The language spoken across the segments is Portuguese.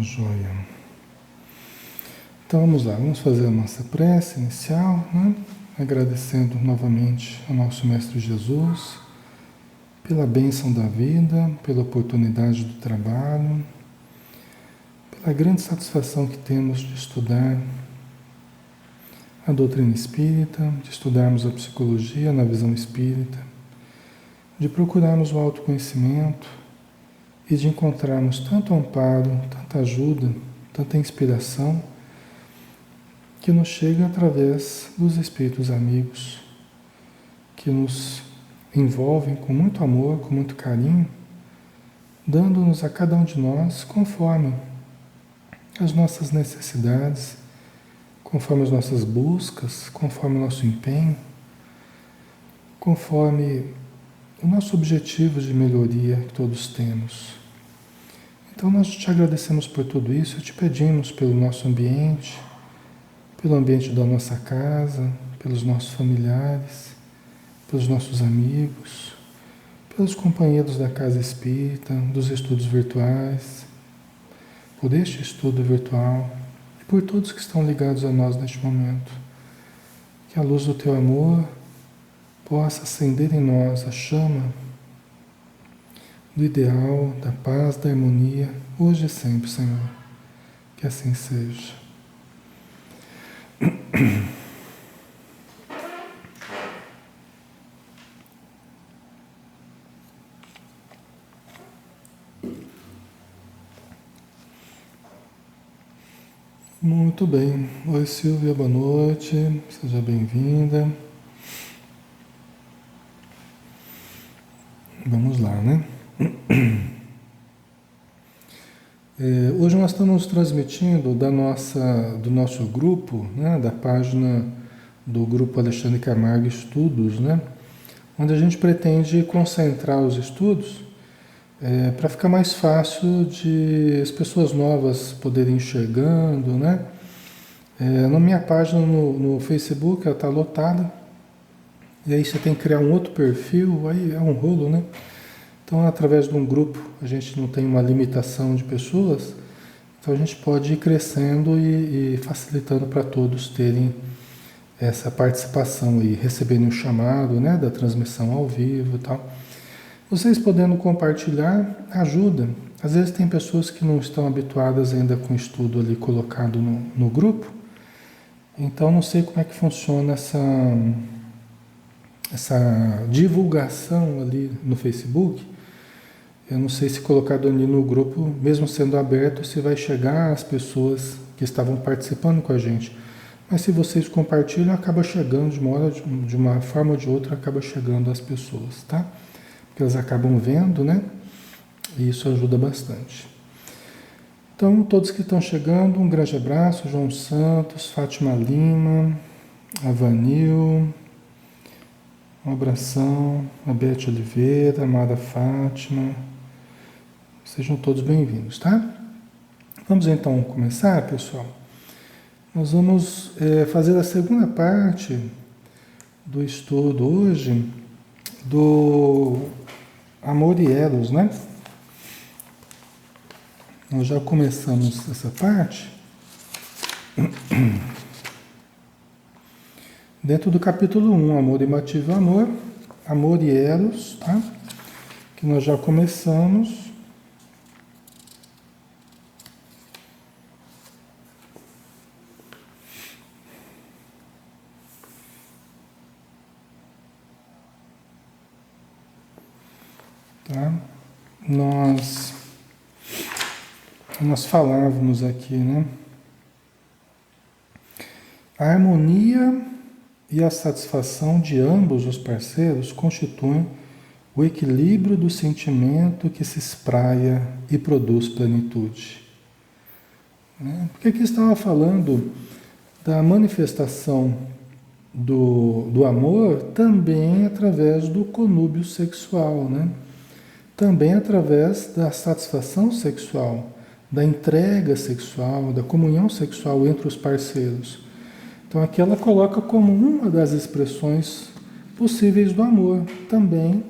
Joia. Então vamos lá, vamos fazer a nossa prece inicial, né? Agradecendo novamente ao nosso Mestre Jesus pela bênção da vida, pela oportunidade do trabalho, pela grande satisfação que temos de estudar a doutrina espírita, de estudarmos a psicologia na visão espírita, de procurarmos o autoconhecimento e de encontrarmos tanto amparo, tanta ajuda, tanta inspiração que nos chega através dos espíritos amigos, que nos envolvem com muito amor, com muito carinho, dando-nos a cada um de nós conforme as nossas necessidades, conforme as nossas buscas, conforme o nosso empenho, conforme o nosso objetivo de melhoria que todos temos. Então nós te agradecemos por tudo isso, te pedimos pelo nosso ambiente, pelo ambiente da nossa casa, pelos nossos familiares, pelos nossos amigos, pelos companheiros da casa espírita, dos estudos virtuais, por este estudo virtual e por todos que estão ligados a nós neste momento. Que a luz do teu amor possa acender em nós a chama do ideal, da paz, da harmonia, hoje e sempre, Senhor. Que assim seja. Muito bem. Oi, Silvia, boa noite. Seja bem-vinda. Vamos lá, né? Hoje nós estamos transmitindo do nosso grupo, né, da página do Grupo Alexandre Camargo Estudos, né, onde a gente pretende concentrar os estudos para ficar mais fácil de as pessoas novas poderem ir enxergando, né? Na minha página no Facebook ela está lotada, e aí você tem que criar um outro perfil, aí é um rolo, né? Então, através de um grupo, a gente não tem uma limitação de pessoas, então a gente pode ir crescendo e facilitando para todos terem essa participação e receberem o chamado, né, da transmissão ao vivo e tal. Vocês podendo compartilhar ajuda. Às vezes tem pessoas que não estão habituadas ainda com o estudo ali colocado no grupo, então não sei como é que funciona essa divulgação ali no Facebook. Eu não sei se colocado ali no grupo, mesmo sendo aberto, se vai chegar às pessoas que estavam participando com a gente. Mas se vocês compartilham, acaba chegando de uma forma ou de outra, acaba chegando às pessoas, tá? Porque elas acabam vendo, né? E isso ajuda bastante. Então, todos que estão chegando, um grande abraço. João Santos, Fátima Lima, Avanil, um abração, a Bete Oliveira, Amada Fátima. Sejam todos bem-vindos, tá? Vamos então começar, pessoal. Nós vamos fazer a segunda parte do estudo hoje do Amor e Eros, né? Nós já começamos essa parte dentro do capítulo 1, Amor Imativo Amor, Amor e Eros, tá? Que nós já começamos. Tá? Nós falávamos aqui, né? A harmonia e a satisfação de ambos os parceiros constituem o equilíbrio do sentimento que se espraia e produz plenitude. Né? Porque aqui estava falando da manifestação do amor também através do conúbio sexual, né? Também através da satisfação sexual, da entrega sexual, da comunhão sexual entre os parceiros. Então aqui ela coloca como uma das expressões possíveis do amor também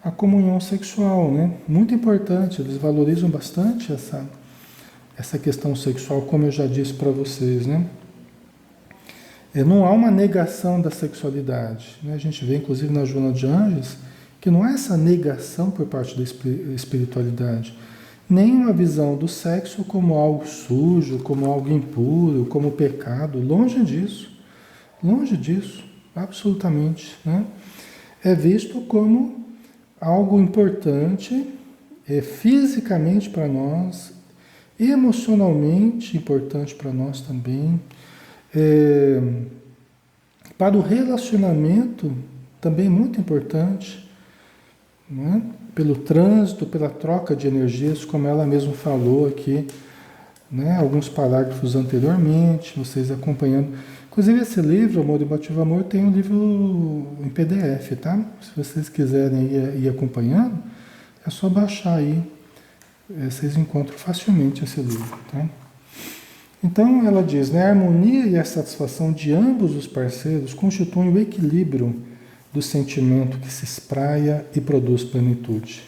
a comunhão sexual, né? Muito importante, eles valorizam bastante essa questão sexual, como eu já disse para vocês, né? Não há uma negação da sexualidade, né? A gente vê, inclusive, na Joana de Ângeles, que não há essa negação por parte da espiritualidade, nem uma visão do sexo como algo sujo, como algo impuro, como pecado, longe disso, absolutamente, né? É visto como algo importante, fisicamente para nós, emocionalmente importante para nós também, para o relacionamento também muito importante, né? Pelo trânsito, pela troca de energias, como ela mesma falou aqui, né? Alguns parágrafos anteriormente, vocês acompanhando. Inclusive esse livro, Amor e Motivo Amor, tem um livro em PDF, tá? Se vocês quiserem ir acompanhando, é só baixar aí, vocês encontram facilmente esse livro, tá? Então ela diz, né, a harmonia e a satisfação de ambos os parceiros constituem o equilíbrio do sentimento que se espraia e produz plenitude.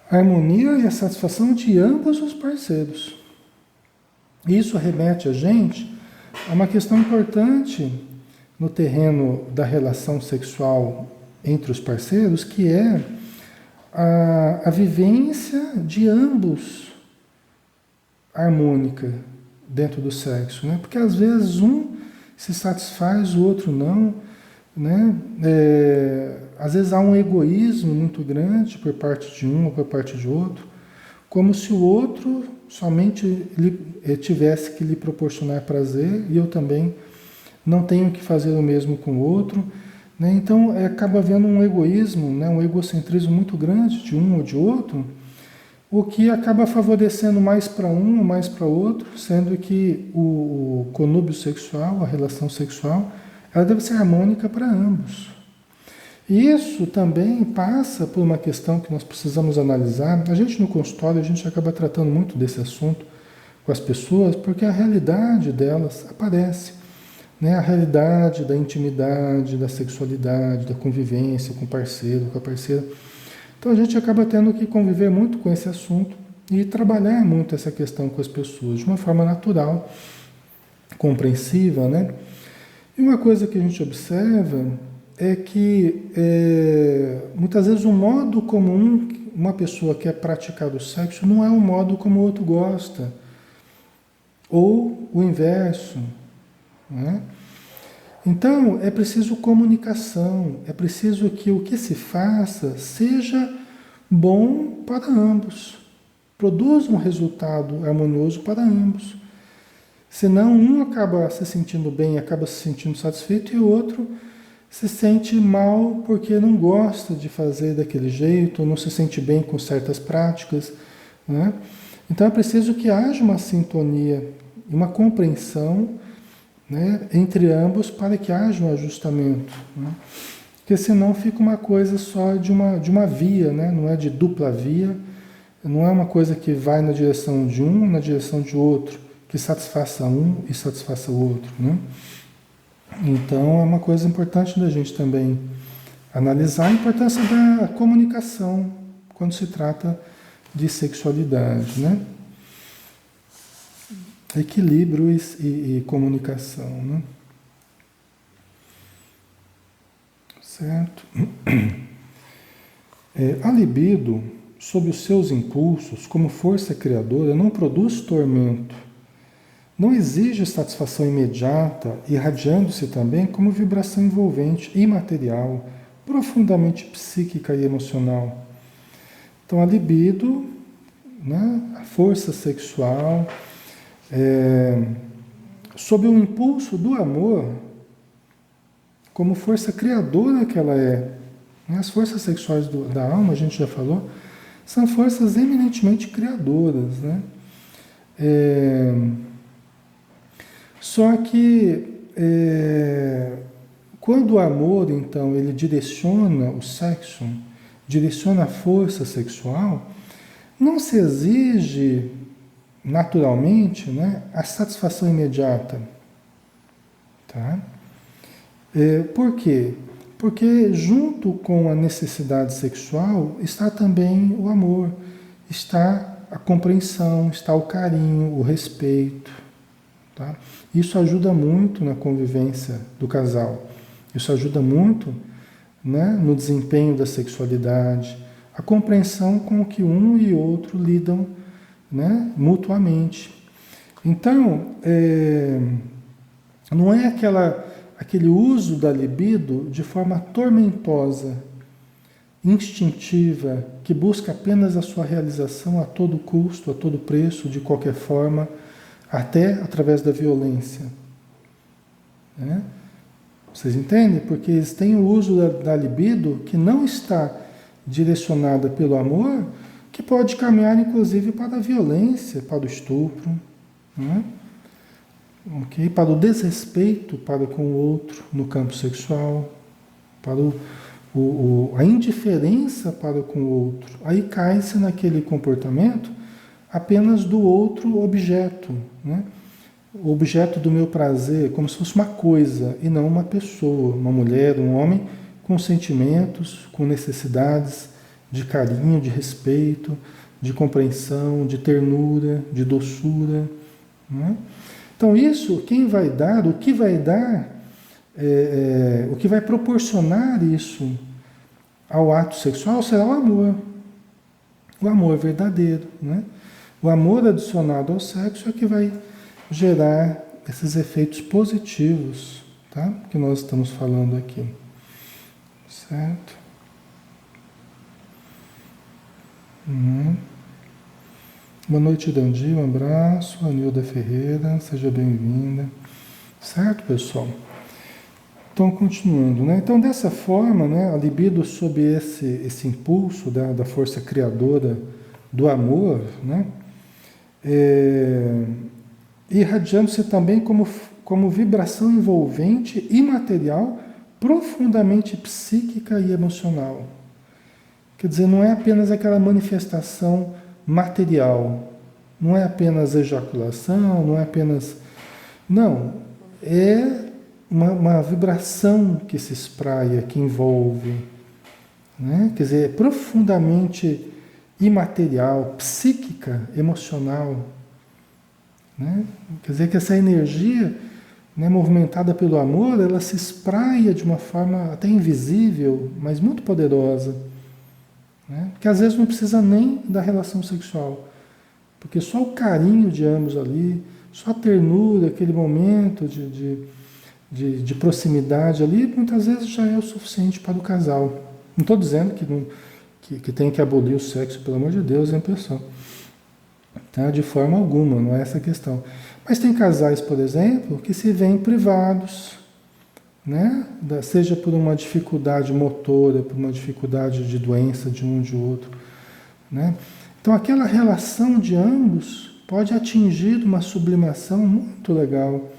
A harmonia e a satisfação de ambos os parceiros. Isso remete a gente a uma questão importante no terreno da relação sexual entre os parceiros, que é a vivência de ambos harmônica dentro do sexo, né? Porque às vezes um se satisfaz, o outro não, né? Às vezes há um egoísmo muito grande por parte de um ou por parte de outro, como se o outro somente tivesse que lhe proporcionar prazer e eu também não tenho que fazer o mesmo com o outro, né? Então acaba havendo um egoísmo, né? Um egocentrismo muito grande de um ou de outro, o que acaba favorecendo mais para um ou mais para outro, sendo que o conúbio sexual, a relação sexual, ela deve ser harmônica para ambos. E isso também passa por uma questão que nós precisamos analisar. A gente no consultório, a gente acaba tratando muito desse assunto com as pessoas, porque a realidade delas aparece, né? A realidade da intimidade, da sexualidade, da convivência com o parceiro, com a parceira. Então a gente acaba tendo que conviver muito com esse assunto e trabalhar muito essa questão com as pessoas, de uma forma natural, compreensiva, né? E uma coisa que a gente observa é que muitas vezes o modo como uma pessoa quer praticar o sexo não é o modo como o outro gosta, ou o inverso, né? Então, é preciso comunicação, é preciso que o que se faça seja bom para ambos, produza um resultado harmonioso para ambos. Senão, um acaba se sentindo bem, acaba se sentindo satisfeito, e o outro se sente mal porque não gosta de fazer daquele jeito, não se sente bem com certas práticas, né? Então, é preciso que haja uma sintonia, uma compreensão, né, entre ambos, para que haja um ajustamento, né? Porque senão fica uma coisa só de uma via, né? Não é de dupla via, não é uma coisa que vai na direção de um, na direção de outro, que satisfaça um e satisfaça o outro, né? Então é uma coisa importante da gente também analisar a importância da comunicação quando se trata de sexualidade, né? Equilíbrio e comunicação, né? Certo? A libido, sob os seus impulsos, como força criadora, não produz tormento, não exige satisfação imediata, irradiando-se também como vibração envolvente, imaterial, profundamente psíquica e emocional. Então a libido, né, a força sexual, sob o impulso do amor, como força criadora que ela é. As forças sexuais da alma, a gente já falou, são forças eminentemente criadoras, né? Só que quando o amor, então, ele direciona o sexo, direciona a força sexual, não se exige naturalmente, né, a satisfação imediata. Tá? Por quê? Porque junto com a necessidade sexual está também o amor, está a compreensão, está o carinho, o respeito. Tá? Isso ajuda muito na convivência do casal. Isso ajuda muito, né, no desempenho da sexualidade, a compreensão com que um e outro lidam, né, mutuamente. Então, não é aquele uso da libido de forma tormentosa, instintiva, que busca apenas a sua realização a todo custo, a todo preço, de qualquer forma, até através da violência. Né? Vocês entendem? Porque eles têm o uso da libido que não está direcionada pelo amor, que pode caminhar inclusive para a violência, para o estupro, né? Okay? Para o desrespeito para com o outro no campo sexual, para a indiferença para com o outro. Aí cai-se naquele comportamento apenas do outro objeto, né? O objeto do meu prazer, como se fosse uma coisa e não uma pessoa, uma mulher, um homem com sentimentos, com necessidades de carinho, de respeito, de compreensão, de ternura, de doçura, né? Então isso, quem vai dar, o que vai dar, o que vai proporcionar isso ao ato sexual será o amor verdadeiro, né? O amor adicionado ao sexo é que vai gerar esses efeitos positivos, tá? Que nós estamos falando aqui, certo? Boa noite, Dandi, um abraço. Anilda Ferreira, seja bem-vinda. Certo, pessoal? Então, continuando, né? Então, dessa forma, né, a libido sob esse impulso da força criadora do amor, né? Irradiando-se também como vibração envolvente, imaterial, profundamente psíquica e emocional. Quer dizer, não é apenas aquela manifestação material, não é apenas ejaculação, não é apenas... Não, é uma vibração que se espraia, que envolve, né? Quer dizer, é profundamente imaterial, psíquica, emocional, né? Quer dizer que essa energia, né, movimentada pelo amor, ela se espraia de uma forma até invisível, mas muito poderosa, né? Que às vezes não precisa nem da relação sexual, porque só o carinho de ambos ali, só a ternura, aquele momento de proximidade ali, muitas vezes já é o suficiente para o casal. Não estou dizendo que tem que abolir o sexo, pelo amor de Deus, é impressão. Tá? De forma alguma, não é essa a questão. Mas tem casais, por exemplo, que se veem privados, né? Seja por uma dificuldade motora, por uma dificuldade de doença de um de outro, né? Então aquela relação de ambos pode atingir uma sublimação muito legal,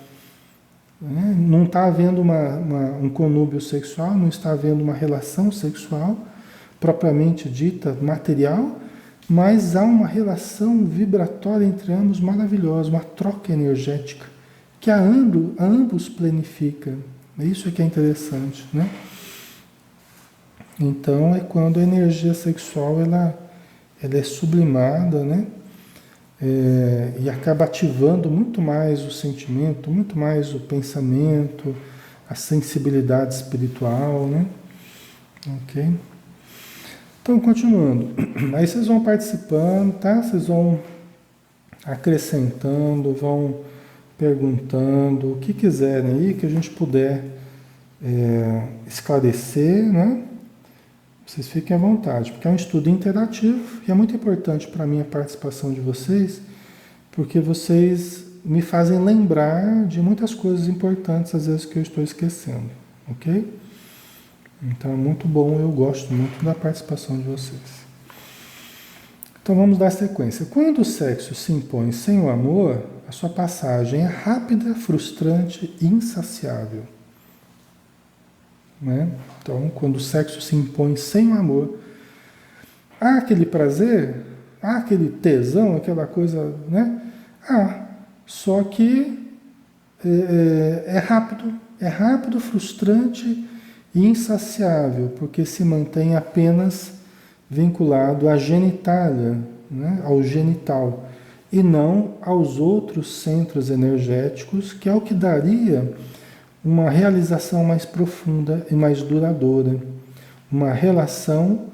né? Não está havendo um conúbio sexual, não está havendo uma relação sexual propriamente dita, material, mas há uma relação vibratória entre ambos maravilhosa, uma troca energética que a ambos planifica. Isso é que é interessante, né? Então é quando a energia sexual ela é sublimada, né? E acaba ativando muito mais o sentimento, muito mais o pensamento, a sensibilidade espiritual, né? Ok? Então, continuando. Aí vocês vão participando, tá? Vocês vão acrescentando, vão perguntando o que quiserem aí, que a gente puder esclarecer, né? Vocês fiquem à vontade, porque é um estudo interativo e é muito importante para mim a participação de vocês, porque vocês me fazem lembrar de muitas coisas importantes, às vezes, que eu estou esquecendo, ok? Então é muito bom, eu gosto muito da participação de vocês. Então vamos dar sequência. Quando o sexo se impõe sem o amor, a sua passagem é rápida, frustrante e insaciável. Né? Então, quando o sexo se impõe sem o amor, há aquele prazer, há aquele tesão, aquela coisa, né? Só que é rápido, frustrante e insaciável, porque se mantém apenas vinculado à genitália, né, ao genital, e não aos outros centros energéticos, que é o que daria uma realização mais profunda e mais duradoura. Uma relação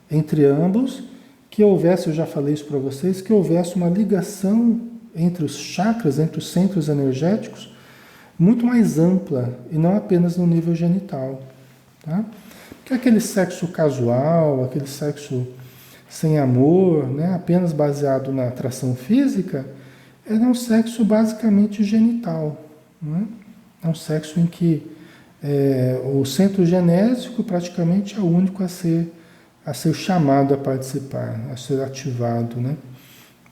entre ambos, que houvesse, eu já falei isso para vocês, que houvesse uma ligação entre os chakras, entre os centros energéticos, muito mais ampla e não apenas no nível genital. Tá? Porque aquele sexo casual, aquele sexo sem amor, né, apenas baseado na atração física, era um sexo basicamente genital. Né? É um sexo em que o centro genésico praticamente é o único a ser chamado a participar, a ser ativado, né?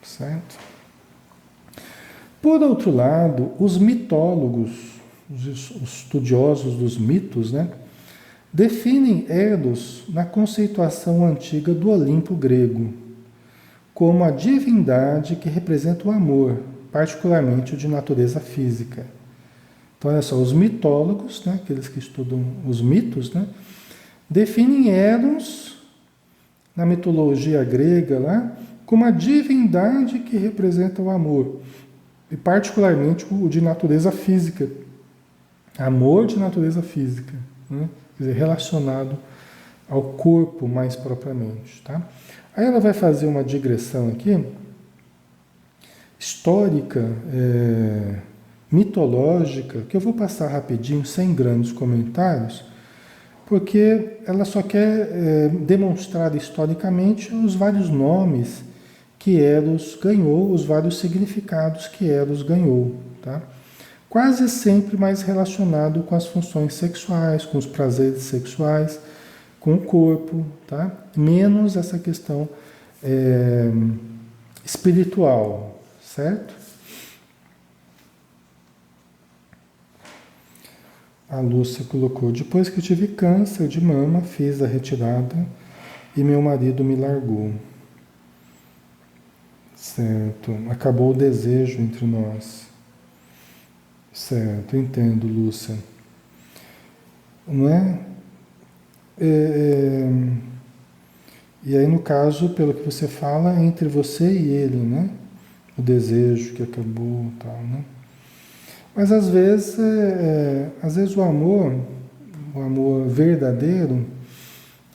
Certo? Por outro lado, os mitólogos, os estudiosos dos mitos, né, definem Eros na conceituação antiga do Olimpo grego, como a divindade que representa o amor, particularmente o de natureza física. Então, olha só, os mitólogos, né, aqueles que estudam os mitos, né, definem Eros, na mitologia grega, lá, como a divindade que representa o amor, e particularmente o de natureza física. Amor de natureza física, né, quer dizer, relacionado ao corpo mais propriamente. Tá? Aí ela vai fazer uma digressão aqui, histórica, mitológica, que eu vou passar rapidinho, sem grandes comentários, porque ela só quer demonstrar historicamente os vários nomes que Eros ganhou, os vários significados que Eros ganhou. Tá? Quase sempre mais relacionado com as funções sexuais, com os prazeres sexuais, com o corpo, tá? Menos essa questão espiritual, certo? A Lúcia colocou: depois que eu tive câncer de mama, fiz a retirada e meu marido me largou. Certo. Acabou o desejo entre nós. Certo, entendo, Lúcia. Não é? E aí, no caso, pelo que você fala, entre você e ele, né? O desejo que acabou e tal, né? Mas às vezes o amor verdadeiro,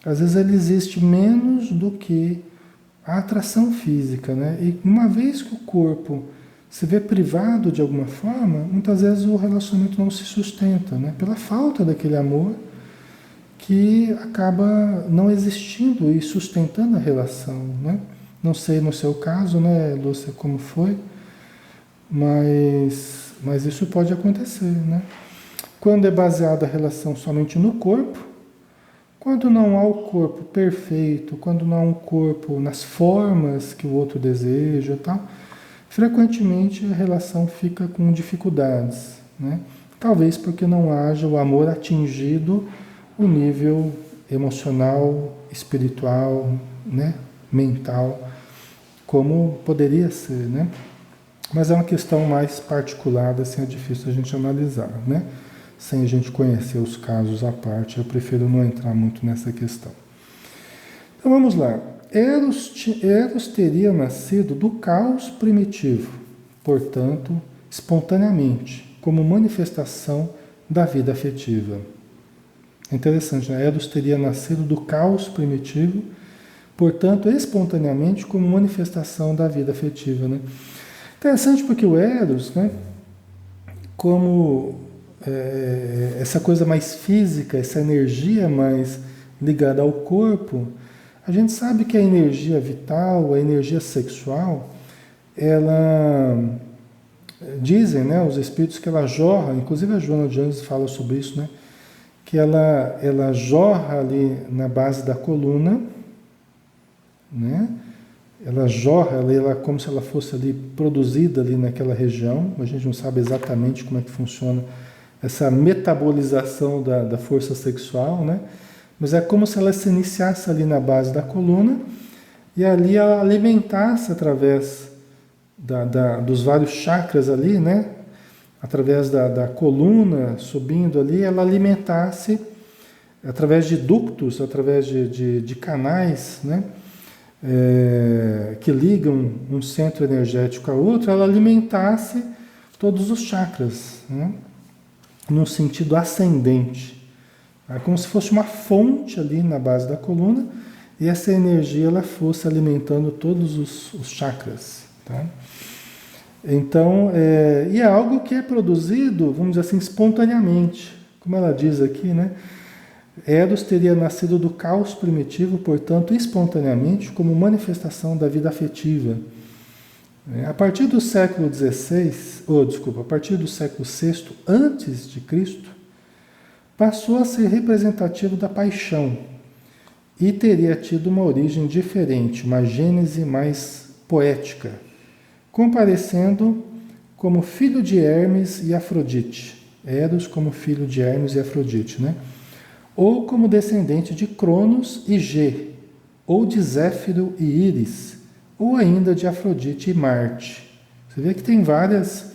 às vezes ele existe menos do que a atração física, né? E uma vez que o corpo se vê privado de alguma forma, muitas vezes o relacionamento não se sustenta, né? Pela falta daquele amor que acaba não existindo e sustentando a relação, né? Não sei no seu caso, né, Lúcia, como foi, mas isso pode acontecer, né? Quando é baseada a relação somente no corpo, quando não há o corpo perfeito, quando não há um corpo nas formas que o outro deseja e tal, frequentemente a relação fica com dificuldades, né? Talvez porque não haja o amor atingido o nível emocional, espiritual, né? Mental, como poderia ser, né? Mas é uma questão mais particular, assim, é difícil a gente analisar, né? Sem a gente conhecer os casos à parte, eu prefiro não entrar muito nessa questão. Então vamos lá. Eros teria nascido do caos primitivo, portanto, espontaneamente, como manifestação da vida afetiva. É interessante, né? Eros teria nascido do caos primitivo, portanto, espontaneamente, como manifestação da vida afetiva, né? Interessante porque o Eros, né, como essa coisa mais física, essa energia mais ligada ao corpo, a gente sabe que a energia vital, a energia sexual, ela, dizem, né, os espíritos que ela jorra, inclusive a Joana de Anjos fala sobre isso, né, que ela jorra ali na base da coluna, né, ela jorra, ela como se ela fosse ali produzida ali naquela região, a gente não sabe exatamente como é que funciona essa metabolização da força sexual, né? Mas é como se ela se iniciasse ali na base da coluna e ali ela alimentasse através dos vários chakras ali, né? Através da coluna subindo ali, ela alimentasse através de ductos, através de canais, né? que ligam um centro energético a outro, ela alimentasse todos os chakras, né? No sentido ascendente. É como se fosse uma fonte ali na base da coluna e essa energia ela fosse alimentando todos os chakras. Tá? Então, e é algo que é produzido, vamos dizer assim, espontaneamente. Como ela diz aqui, né? Eros teria nascido do caos primitivo, portanto, espontaneamente, como manifestação da vida afetiva. A partir do século XVI, a partir do século VI antes de Cristo, passou a ser representativo da paixão e teria tido uma origem diferente, uma gênese mais poética, comparecendo como filho de Hermes e Afrodite. Eros como filho de Hermes e Afrodite, né? Ou como descendente de Cronos e Gê, ou de Zéfiro e Íris, ou ainda de Afrodite e Marte. Você vê que tem várias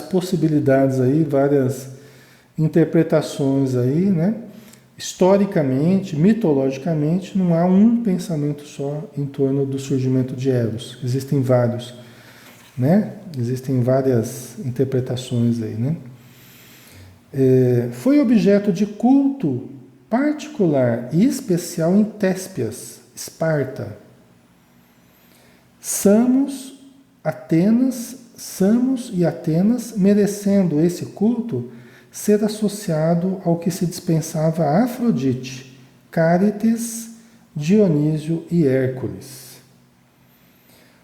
possibilidades aí, várias interpretações aí, né? Historicamente, mitologicamente, não há um pensamento só em torno do surgimento de Eros. Existem vários, né? Existem várias interpretações aí, né? Foi objeto de culto particular e especial em Téspias, Esparta. Samos e Atenas, merecendo esse culto ser associado ao que se dispensava a Afrodite, Cárites, Dionísio e Hércules.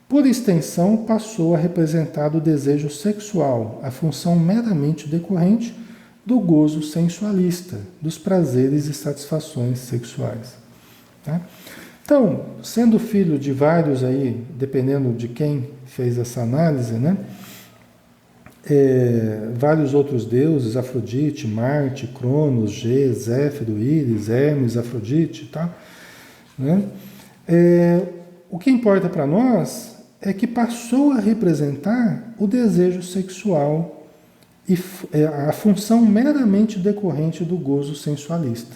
Por extensão, passou a representar o desejo sexual, a função meramente decorrente do gozo sensualista, dos prazeres e satisfações sexuais. Tá? Então, sendo filho de vários aí, dependendo de quem fez essa análise, né? Vários outros deuses, Afrodite, Marte, Cronos, Gê, Zéfiro, Íris, Hermes, Afrodite, tá? Né? O que importa para nós é que passou a representar o desejo sexual e a função meramente decorrente do gozo sensualista,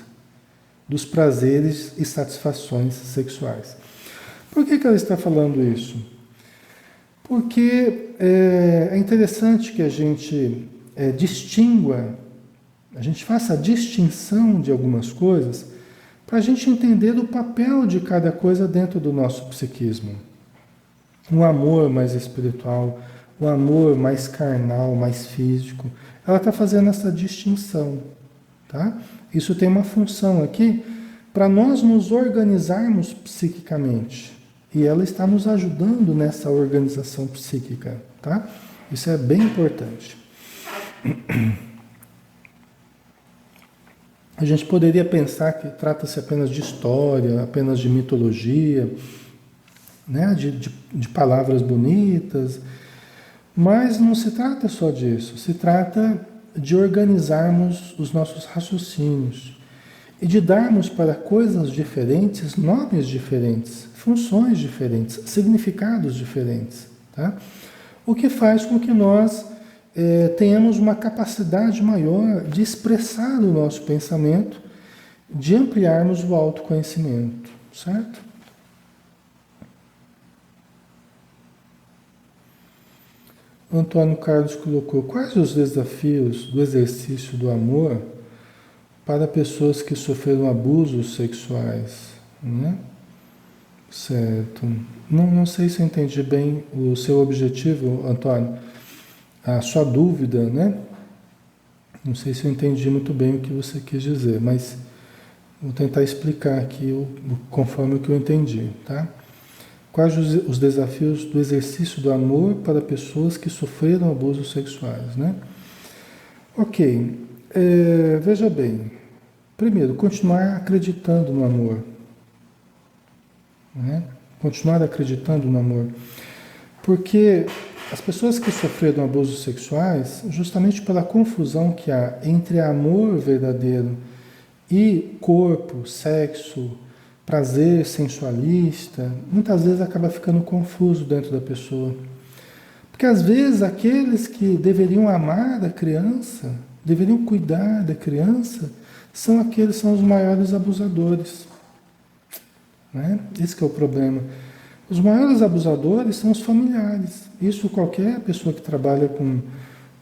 dos prazeres e satisfações sexuais. Por que ela está falando isso? Porque é interessante que a gente distingua, a gente faça a distinção de algumas coisas para a gente entender o papel de cada coisa dentro do nosso psiquismo. O amor mais espiritual, o amor mais carnal, mais físico. Ela está fazendo essa distinção. Tá? Isso tem uma função aqui para nós nos organizarmos psiquicamente. E ela está nos ajudando nessa organização psíquica. Tá? Isso é bem importante. A gente poderia pensar que trata-se apenas de história, apenas de mitologia, né? de palavras bonitas, mas não se trata só disso, se trata de organizarmos os nossos raciocínios e de darmos para coisas diferentes nomes diferentes, funções diferentes, significados diferentes. Tá? O que faz com que nós tenhamos uma capacidade maior de expressar o nosso pensamento, de ampliarmos o autoconhecimento, certo? Antônio Carlos colocou: quais os desafios do exercício do amor para pessoas que sofreram abusos sexuais? Né? Certo. Não sei se eu entendi bem o seu objetivo, Antônio. A sua dúvida, né? Não sei se eu entendi muito bem o que você quis dizer, mas vou tentar explicar aqui conforme o que eu entendi, tá? Quais os desafios do exercício do amor para pessoas que sofreram abusos sexuais, né? Ok, veja bem. Primeiro, continuar acreditando no amor. Né? Continuar acreditando no amor. Porque as pessoas que sofreram abusos sexuais, justamente pela confusão que há entre amor verdadeiro e corpo, sexo, prazer sensualista, muitas vezes acaba ficando confuso dentro da pessoa. Porque às vezes aqueles que deveriam amar a criança, deveriam cuidar da criança, são os maiores abusadores. né? Esse que é o problema. Os maiores abusadores são os familiares. Isso qualquer pessoa que trabalha com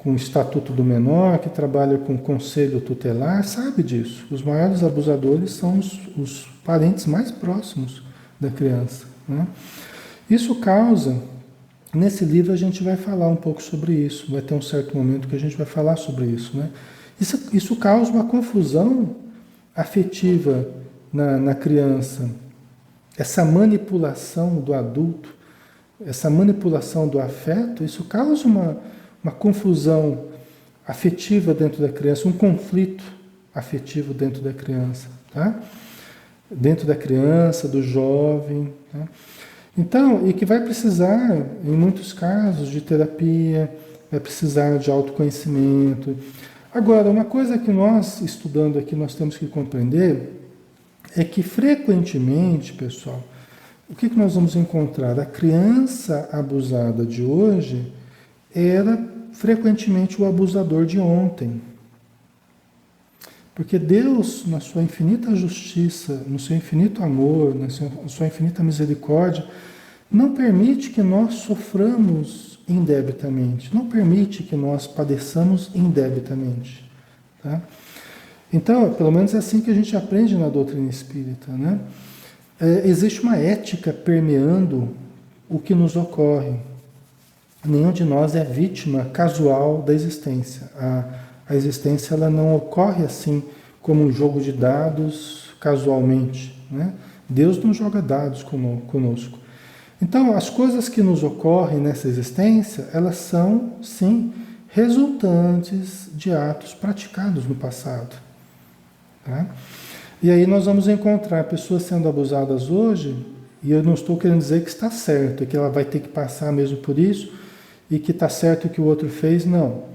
o Estatuto do Menor, que trabalha com conselho tutelar, sabe disso. Os maiores abusadores são os parentes mais próximos da criança, né? Isso causa, nesse livro a gente vai falar um pouco sobre isso, vai ter um certo momento que a gente vai falar sobre isso, né? Isso causa uma confusão afetiva na criança. Essa manipulação do adulto, essa manipulação do afeto, isso causa uma confusão afetiva dentro da criança, um conflito afetivo dentro da criança, tá? Dentro da criança, do jovem, tá? Então, e que vai precisar, em muitos casos, de terapia, vai precisar de autoconhecimento. Agora, uma coisa que nós, estudando aqui, nós temos que compreender é que frequentemente, pessoal, o que nós vamos encontrar? A criança abusada de hoje era frequentemente o abusador de ontem. Porque Deus, na sua infinita justiça, no seu infinito amor, na sua infinita misericórdia, não permite que nós soframos indebitamente, não permite que nós padeçamos indebitamente, tá? Então, pelo menos é assim que a gente aprende na doutrina espírita, né? Existe uma ética permeando o que nos ocorre. Nenhum de nós é vítima casual da existência. A existência ela não ocorre assim como um jogo de dados casualmente, né? Deus não joga dados conosco. Então, as coisas que nos ocorrem nessa existência, elas são, sim, resultantes de atos praticados no passado, tá? E aí nós vamos encontrar pessoas sendo abusadas hoje, e eu não estou querendo dizer que está certo, que ela vai ter que passar mesmo por isso, e que está certo o que o outro fez, não.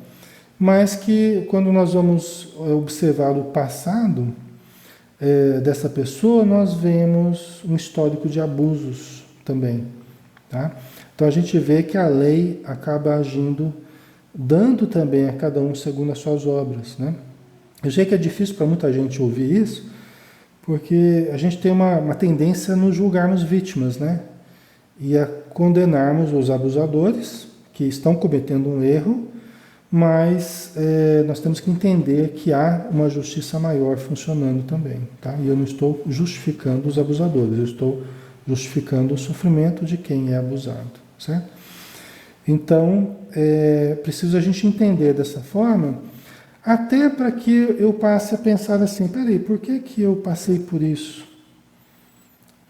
Mas que quando nós vamos observar o passado dessa pessoa, nós vemos um histórico de abusos também, tá? Então a gente vê que a lei acaba agindo, dando também a cada um segundo as suas obras, né? Eu sei que é difícil para muita gente ouvir isso, porque a gente tem uma tendência a nos julgarmos vítimas, né? E a condenarmos os abusadores que estão cometendo um erro, mas nós temos que entender que há uma justiça maior funcionando também, tá? E eu não estou justificando os abusadores, eu estou justificando o sofrimento de quem é abusado, certo? Então, preciso a gente entender dessa forma, até para que eu passe a pensar assim, peraí, por que eu passei por isso?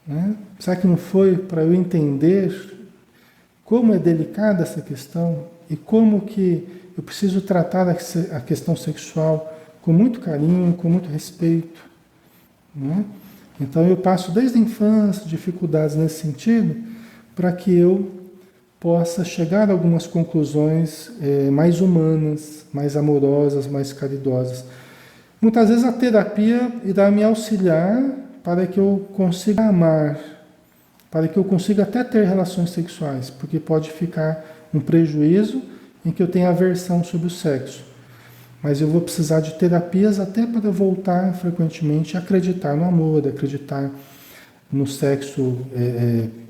Né? Será que não foi para eu entender como é delicada essa questão e como que eu preciso tratar a questão sexual com muito carinho, com muito respeito, né? Então eu passo desde a infância dificuldades nesse sentido para que eu possa chegar a algumas conclusões mais humanas, mais amorosas, mais caridosas. Muitas vezes a terapia irá me auxiliar para que eu consiga amar, para que eu consiga até ter relações sexuais, porque pode ficar um prejuízo em que eu tenha aversão sobre o sexo. Mas eu vou precisar de terapias até para voltar frequentemente a acreditar no amor, acreditar no sexo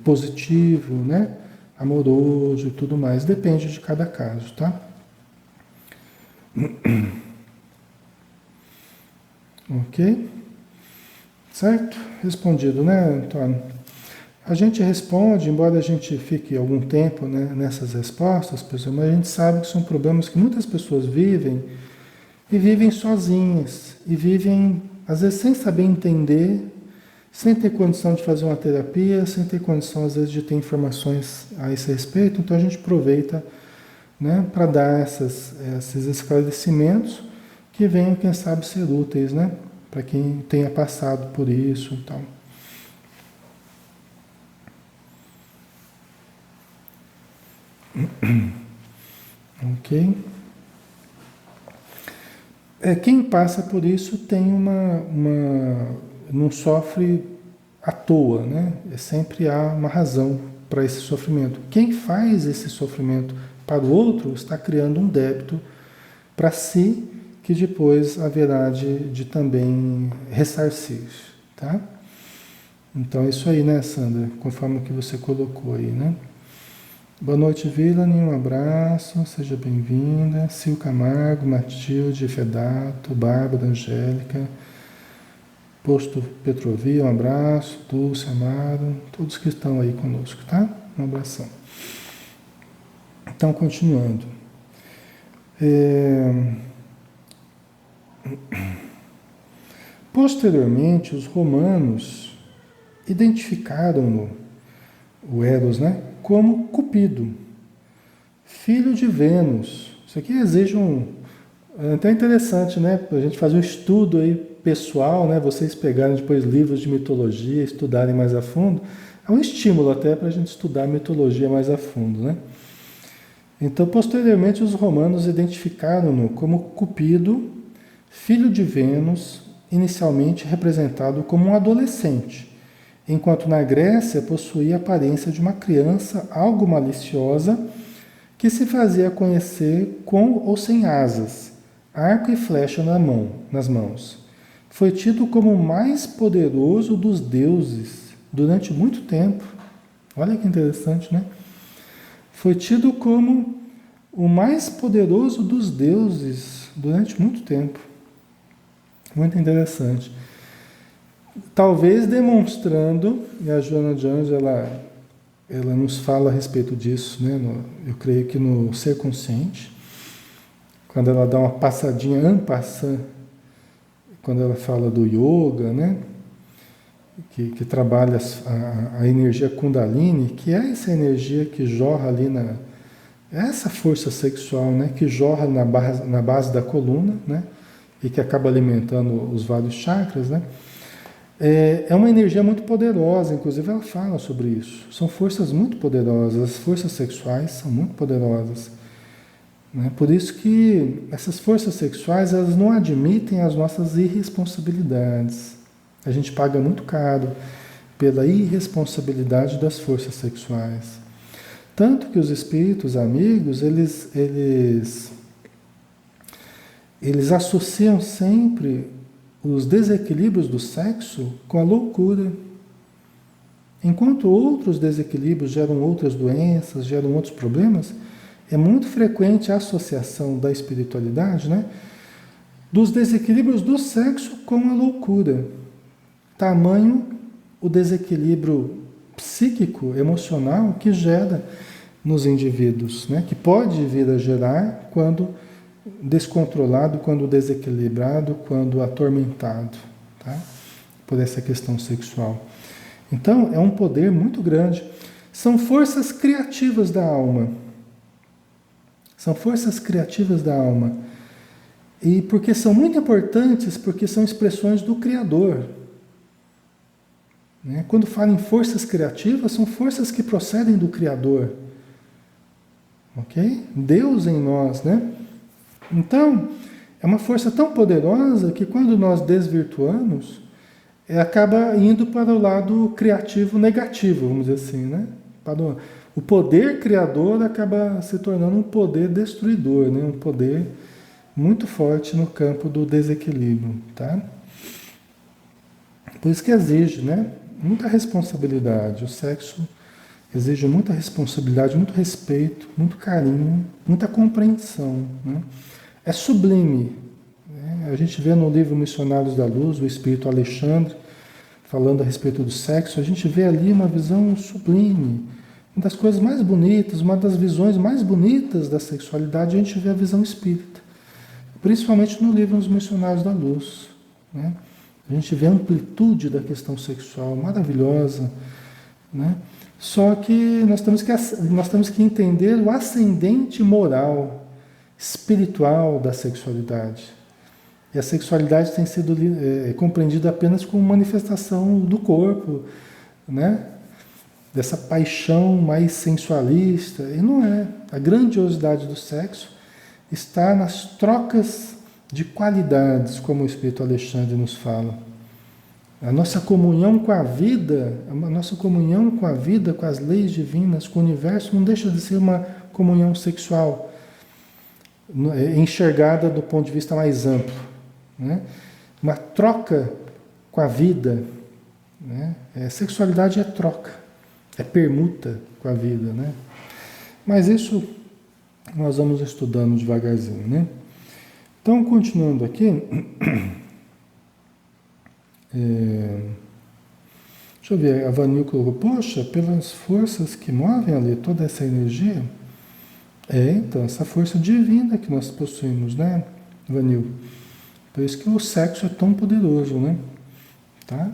positivo, né? Amoroso e tudo mais. Depende de cada caso, tá? Ok? Certo? Respondido, né, Antônio? A gente responde, embora a gente fique algum tempo, né, nessas respostas, pessoal, mas a gente sabe que são problemas que muitas pessoas vivem e vivem sozinhas, e vivem, às vezes, sem saber entender, sem ter condição de fazer uma terapia, sem ter condição, às vezes, de ter informações a esse respeito. Então a gente aproveita, né, para dar esses esclarecimentos que venham, quem sabe, ser úteis, né, para quem tenha passado por isso e tal. Ok? Quem passa por isso tem não sofre à toa, né? Sempre há uma razão para esse sofrimento. Quem faz esse sofrimento para o outro está criando um débito para si, que depois haverá de também ressarcir, tá? Então é isso aí, né, Sandra? Conforme o que você colocou aí, né? Boa noite, Vilani, um abraço, seja bem-vinda. Sil Camargo, Matilde, Fedato, Bárbara, Angélica, Posto Petrovia, um abraço. Dulce, Amaro, todos que estão aí conosco, tá? Um abração. Então, continuando. Posteriormente, os romanos identificaram o Eros, né, como Cupido, filho de Vênus. Isso aqui exige é até interessante, né, para a gente fazer um estudo aí pessoal, né, vocês pegarem depois livros de mitologia, estudarem mais a fundo. É um estímulo até para a gente estudar a mitologia mais a fundo, né? Então, posteriormente, os romanos identificaram-no como Cupido, filho de Vênus, inicialmente representado como um adolescente, enquanto na Grécia possuía a aparência de uma criança algo maliciosa que se fazia conhecer com ou sem asas, arco e flecha nas mãos. Foi tido como o mais poderoso dos deuses durante muito tempo. Olha que interessante, né? Foi tido como o mais poderoso dos deuses durante muito tempo. Muito interessante. Talvez demonstrando, e a Joana de Anjos, ela nos fala a respeito disso, né? Eu creio que no Ser Consciente, quando ela dá uma passadinha en passant, quando ela fala do yoga, né? Que trabalha a energia Kundalini, que é essa energia que jorra ali essa força sexual, né? Que jorra na base da coluna, né? E que acaba alimentando os vários chakras, né? É uma energia muito poderosa, inclusive ela fala sobre isso. São forças muito poderosas, as forças sexuais são muito poderosas, né? Por isso que essas forças sexuais, elas não admitem as nossas irresponsabilidades. A gente paga muito caro pela irresponsabilidade das forças sexuais. Tanto que os espíritos amigos, eles associam sempre os desequilíbrios do sexo com a loucura. Enquanto outros desequilíbrios geram outras doenças, geram outros problemas, é muito frequente a associação da espiritualidade, né, dos desequilíbrios do sexo com a loucura. Tamanho o desequilíbrio psíquico, emocional que gera nos indivíduos, né, que pode vir a gerar quando descontrolado, quando desequilibrado, quando atormentado, tá? Por essa questão sexual. Então, é um poder muito grande. São forças criativas da alma. São forças criativas da alma. E porque são muito importantes, porque são expressões do Criador. Né? Quando falo em forças criativas, são forças que procedem do Criador. Ok? Deus em nós, né? Então, é uma força tão poderosa que quando nós desvirtuamos, acaba indo para o lado criativo negativo, vamos dizer assim, né? O poder criador acaba se tornando um poder destruidor, né? Um poder muito forte no campo do desequilíbrio, tá? Por isso que exige, né? Muita responsabilidade. O sexo exige muita responsabilidade, muito respeito, muito carinho, muita compreensão, né? É sublime, né? A gente vê no livro Missionários da Luz, o Espírito Alexandre, falando a respeito do sexo, a gente vê ali uma visão sublime. Uma das coisas mais bonitas, uma das visões mais bonitas da sexualidade, a gente vê a visão espírita. Principalmente no livro Os Missionários da Luz, né? A gente vê a amplitude da questão sexual maravilhosa, né? Só que nós temos que entender o ascendente moral, espiritual da sexualidade. E a sexualidade tem sido compreendida apenas como manifestação do corpo, né? Dessa paixão mais sensualista. E não é. A grandiosidade do sexo está nas trocas de qualidades, como o Espírito Alexandre nos fala. A nossa comunhão com a vida, com as leis divinas, com o universo, não deixa de ser uma comunhão sexual, enxergada do ponto de vista mais amplo, né? Uma troca com a vida, né? Sexualidade é troca, é permuta com a vida, né? Mas isso nós vamos estudando devagarzinho, né? Então, continuando aqui, deixa eu ver, a Vanil colocou, poxa, pelas forças que movem ali toda essa energia, então, essa força divina que nós possuímos, né, Vanil? Por isso que o sexo é tão poderoso, né? Tá?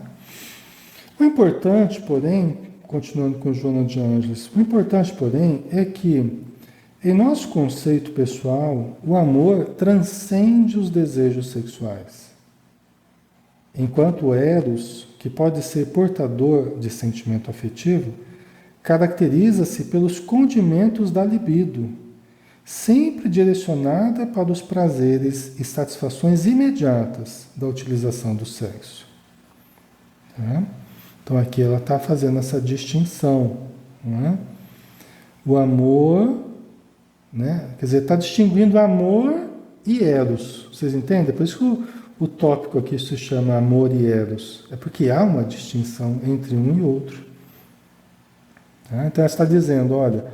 O importante, porém, continuando com Joana de Ângeles, o importante, porém, é que em nosso conceito pessoal, o amor transcende os desejos sexuais. Enquanto o Eros, que pode ser portador de sentimento afetivo, caracteriza-se pelos condimentos da libido, sempre direcionada para os prazeres e satisfações imediatas da utilização do sexo. Tá? Então aqui ela está fazendo essa distinção. Não é? O amor, né? Quer dizer, está distinguindo amor e eros. Vocês entendem? Por isso que o tópico aqui se chama amor e eros. É porque há uma distinção entre um e outro. Tá? Então ela está dizendo, olha,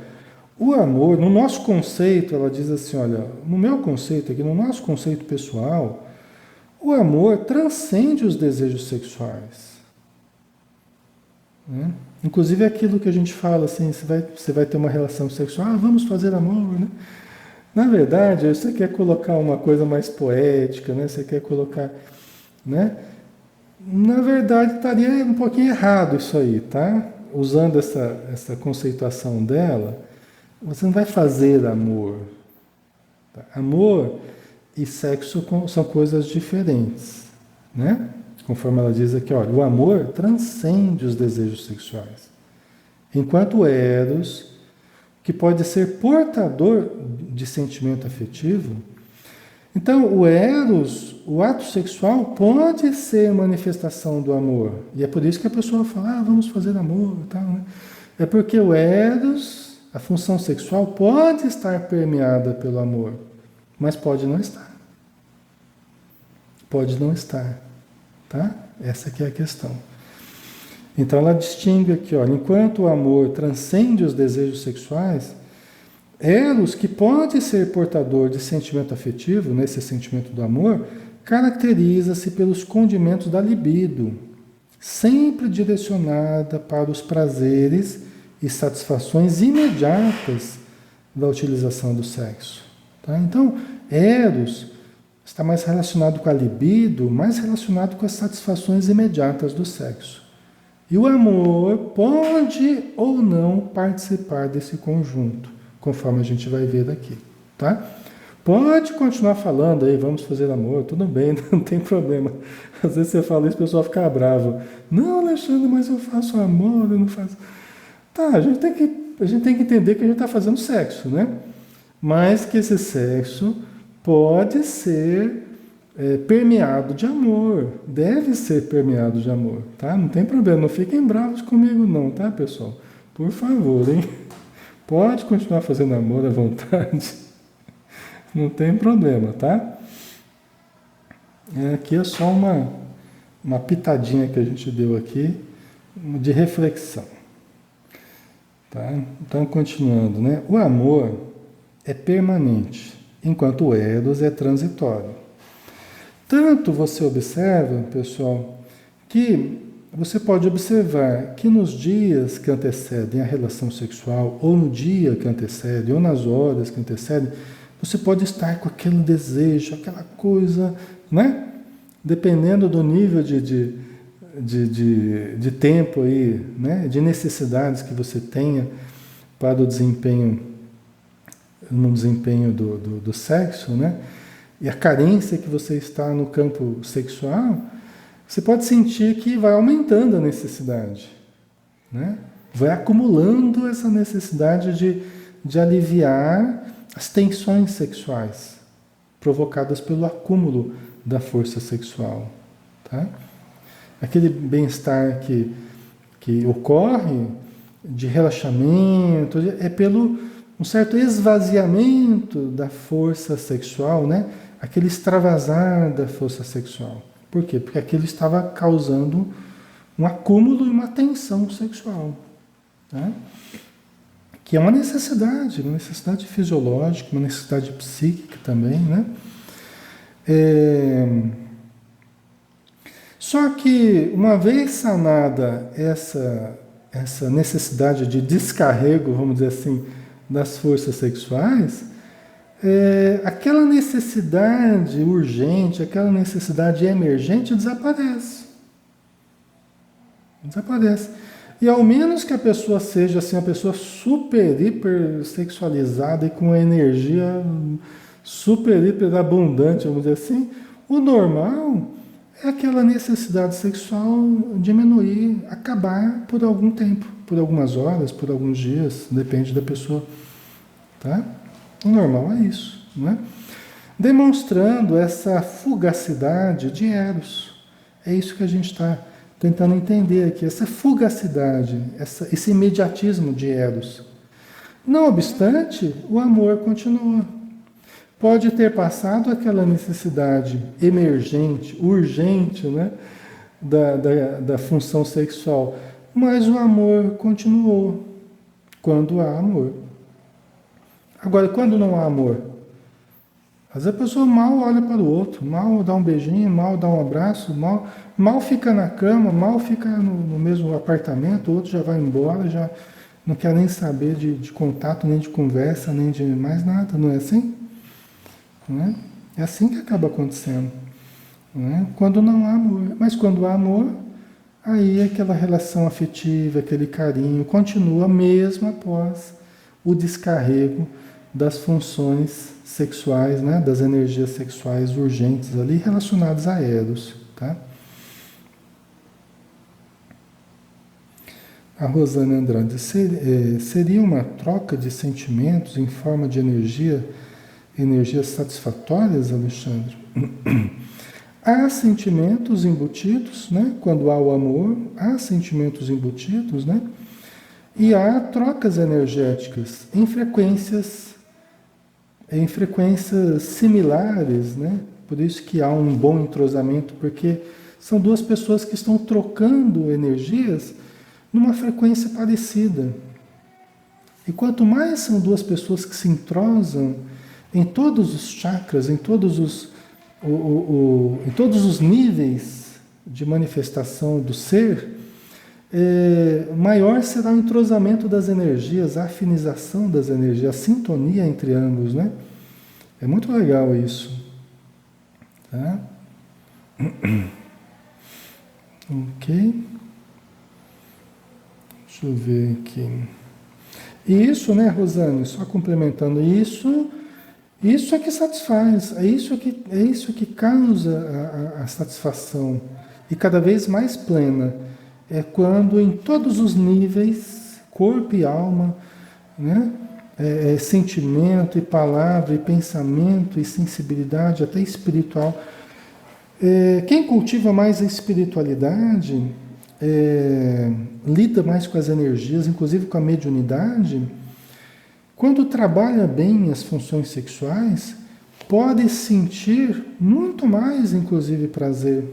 o amor, no nosso conceito, ela diz assim, olha, no meu conceito aqui, no nosso conceito pessoal, o amor transcende os desejos sexuais. Né? Inclusive aquilo que a gente fala assim, você vai ter uma relação sexual, vamos fazer amor, né? Na verdade, você quer colocar uma coisa mais poética, né? Você quer colocar, né? Na verdade, estaria um pouquinho errado isso aí, tá? Usando essa conceituação dela, você não vai fazer amor. Tá? Amor e sexo são coisas diferentes, né? Conforme ela diz aqui, olha, o amor transcende os desejos sexuais. Enquanto o eros, que pode ser portador de sentimento afetivo, então o eros, o ato sexual, pode ser manifestação do amor. E é por isso que a pessoa fala, vamos fazer amor e tal, né? É porque o eros, a função sexual, pode estar permeada pelo amor, mas pode não estar. Pode não estar. Tá? Essa aqui é a questão. Então ela distingue aqui, olha, enquanto o amor transcende os desejos sexuais, eros, que pode ser portador de sentimento afetivo, nesse sentimento do amor, caracteriza-se pelos condimentos da libido, sempre direcionada para os prazeres e satisfações imediatas da utilização do sexo. Tá? Então, eros está mais relacionado com a libido, mais relacionado com as satisfações imediatas do sexo. E o amor pode ou não participar desse conjunto, conforme a gente vai ver daqui, tá? Pode continuar falando aí, vamos fazer amor, tudo bem, não tem problema. Às vezes você fala isso, o pessoal fica bravo. Não, Alexandre, mas eu faço amor, eu não faço... Tá, a gente tem que entender que a gente está fazendo sexo, né? Mas que esse sexo pode ser permeado de amor, deve ser permeado de amor, tá? Não tem problema, não fiquem bravos comigo não, tá, pessoal? Por favor, hein? Pode continuar fazendo amor à vontade, não tem problema, tá? Aqui é só uma pitadinha que a gente deu aqui de reflexão, tá? Então, continuando, né? O amor é permanente, enquanto o eros é transitório. Tanto você observa, pessoal, que você pode observar que nos dias que antecedem a relação sexual, ou no dia que antecede, ou nas horas que antecedem, você pode estar com aquele desejo, aquela coisa, né? Dependendo do nível de tempo aí, né? De necessidades que você tenha para o desempenho, no desempenho do sexo, né? E a carência que você está no campo sexual, você pode sentir que vai aumentando a necessidade, né? Vai acumulando essa necessidade de aliviar as tensões sexuais provocadas pelo acúmulo da força sexual, tá? Aquele bem-estar que ocorre de relaxamento é pelo um certo esvaziamento da força sexual, né? Aquele extravasar da força sexual. Por quê? Porque aquilo estava causando um acúmulo e uma tensão sexual, tá? Que é uma necessidade fisiológica, uma necessidade psíquica também, né? Só que uma vez sanada essa necessidade de descarrego, vamos dizer assim, das forças sexuais, aquela necessidade urgente, aquela necessidade emergente desaparece. Desaparece. E ao menos que a pessoa seja assim, uma pessoa super, hiper sexualizada e com energia super, hiper abundante, vamos dizer assim, o normal é aquela necessidade sexual diminuir, acabar por algum tempo, por algumas horas, por alguns dias, depende da pessoa. Tá? O normal é isso, né? Demonstrando essa fugacidade de Eros. É isso que a gente está tentando entender aqui, essa fugacidade, esse imediatismo de Eros. Não obstante, o amor continua. Pode ter passado aquela necessidade emergente, urgente, né, da função sexual, mas o amor continuou, quando há amor. Agora, quando não há amor? Às vezes a pessoa mal olha para o outro, mal dá um beijinho, mal dá um abraço, mal fica na cama, mal fica no mesmo apartamento, o outro já vai embora, já não quer nem saber de contato, nem de conversa, nem de mais nada, não é assim? Não é? É assim que acaba acontecendo. Não é? Quando não há amor. Mas quando há amor, aí aquela relação afetiva, aquele carinho, continua mesmo após o descarrego das funções sexuais, né? Das energias sexuais urgentes ali relacionadas a Eros. Tá? A Rosana Andrade, seria uma troca de sentimentos em forma de energias satisfatórias, Alexandre? Há sentimentos embutidos, né? Quando há o amor, há sentimentos embutidos, né? E há trocas energéticas em frequências similares, né? Por isso que há um bom entrosamento, porque são duas pessoas que estão trocando energias numa frequência parecida. E quanto mais são duas pessoas que se entrosam em todos os chakras, em todos os níveis de manifestação do ser, maior será o entrosamento das energias, a afinização das energias, a sintonia entre ambos, né? É muito legal isso. Tá? Ok. Deixa eu ver aqui. E isso, né, Rosane, só complementando isso é que satisfaz, é isso que causa a satisfação e cada vez mais plena. É quando em todos os níveis, corpo e alma, né, sentimento e palavra e pensamento e sensibilidade, até espiritual. Quem cultiva mais a espiritualidade, lida mais com as energias, inclusive com a mediunidade, quando trabalha bem as funções sexuais, pode sentir muito mais, inclusive, prazer.